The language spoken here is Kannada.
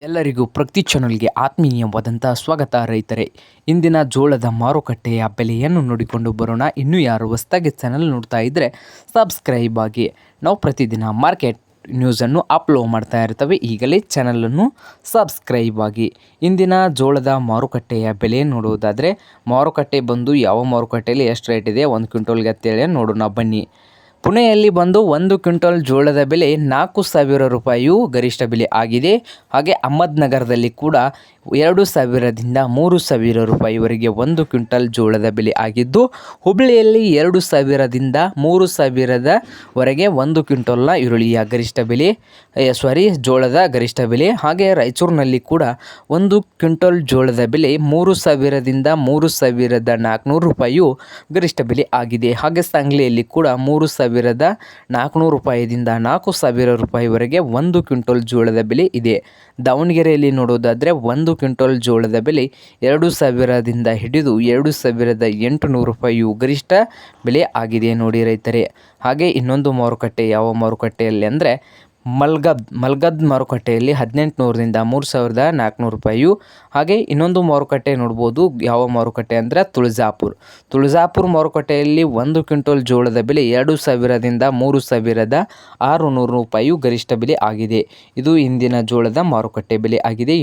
ಎಲ್ಲರಿಗೂ ಪ್ರಗತಿ ಚಾನಲ್ಗೆ ಆತ್ಮೀಯವಾದಂತಹ ಸ್ವಾಗತ ರೈತರೇ. ಇಂದಿನ ಜೋಳದ ಮಾರುಕಟ್ಟೆಯ ಬೆಲೆಯನ್ನು ನೋಡಿಕೊಂಡು ಬರೋಣ. ಇನ್ನೂ ಯಾರು ಹೊಸದಾಗಿ ಚಾನಲ್ ನೋಡ್ತಾ ಇದ್ದರೆ ಸಬ್ಸ್ಕ್ರೈಬ್ ಆಗಿ. ನಾವು ಪ್ರತಿದಿನ ಮಾರ್ಕೆಟ್ ನ್ಯೂಸನ್ನು ಅಪ್ಲೋಡ್ ಮಾಡ್ತಾ ಇರ್ತವೆ. ಈಗಲೇ ಚಾನಲನ್ನು ಸಬ್ಸ್ಕ್ರೈಬ್ ಆಗಿ. ಇಂದಿನ ಜೋಳದ ಮಾರುಕಟ್ಟೆಯ ಬೆಲೆ ನೋಡುವುದಾದರೆ ಮಾರುಕಟ್ಟೆ ಬಂದು ಯಾವ ಮಾರುಕಟ್ಟೆಯಲ್ಲಿ ಎಷ್ಟು ರೇಟ್ ಇದೆ 1 ಕ್ವಿಂಟಲ್ಗೆ ಅಂತೇಳಿ ನೋಡೋಣ ಬನ್ನಿ. ಪುಣೆಯಲ್ಲಿ ಬಂದು 1 ಕ್ವಿಂಟಲ್ ಜೋಳದ ಬೆಲೆ 4,000 ರೂಪಾಯಿಯು ಗರಿಷ್ಠ ಬೆಲೆ ಆಗಿದೆ. ಹಾಗೆ ಅಹಮದ್ನಗರದಲ್ಲಿ ಕೂಡ 2,000ದಿಂದ 3,000 ರೂಪಾಯಿವರೆಗೆ 1 ಕ್ವಿಂಟಲ್ ಜೋಳದ ಬೆಲೆ ಆಗಿದ್ದು, ಹುಬ್ಬಳ್ಳಿಯಲ್ಲಿ 2,000ದಿಂದ 3,000ವರೆಗೆ 1 ಕ್ವಿಂಟಲ್ನ ಈರುಳ್ಳಿಯ ಗರಿಷ್ಠ ಬೆಲೆ ಜೋಳದ ಗರಿಷ್ಠ ಬೆಲೆ. ಹಾಗೆ ರಾಯಚೂರಿನಲ್ಲಿ ಕೂಡ 1 ಕ್ವಿಂಟಲ್ ಜೋಳದ ಬೆಲೆ 3,000ದಿಂದ 3,400 ರೂಪಾಯಿಯು ಗರಿಷ್ಠ ಬೆಲೆ ಆಗಿದೆ. ಹಾಗೆ ಸಾಂಗ್ಲಿಯಲ್ಲಿ ಕೂಡ 3,400 ರೂಪಾಯಿದಿಂದ 4,000 ರೂಪಾಯಿವರೆಗೆ 1 ಕ್ವಿಂಟಲ್ ಜೋಳದ ಬೆಲೆ ಇದೆ. ದಾವಣಗೆರೆಯಲ್ಲಿ ನೋಡೋದಾದರೆ 1 ಕ್ವಿಂಟಲ್ ಜೋಳದ ಬೆಲೆ 2,000ದಿಂದ ಹಿಡಿದು 2,800 ರೂಪಾಯಿಯು ಗರಿಷ್ಠ ಬೆಲೆ ಆಗಿದೆ ನೋಡಿ ರೈತರೇ. ಹಾಗೆ ಇನ್ನೊಂದು ಮಾರುಕಟ್ಟೆ ಯಾವ ಮಾರುಕಟ್ಟೆಯಲ್ಲಿ ಅಂದರೆ ಮಲ್ಗದ್ ಮಾರುಕಟ್ಟೆಯಲ್ಲಿ 1,800ರಿಂದ 3,400 ರೂಪಾಯಿಯು. ಹಾಗೆ ಇನ್ನೊಂದು ಮಾರುಕಟ್ಟೆ ನೋಡ್ಬೋದು. ಯಾವ ಮಾರುಕಟ್ಟೆ ಅಂದರೆ ತುಳಜಾಪುರ ಮಾರುಕಟ್ಟೆಯಲ್ಲಿ 1 ಕ್ವಿಂಟಲ್ ಜೋಳದ ಬೆಲೆ 2,000ದಿಂದ 3,600 ರೂಪಾಯಿಯು ಗರಿಷ್ಠ ಬೆಲೆ ಆಗಿದೆ. ಇದು ಇಂದಿನ ಜೋಳದ ಮಾರುಕಟ್ಟೆ ಬೆಲೆ ಆಗಿದೆ.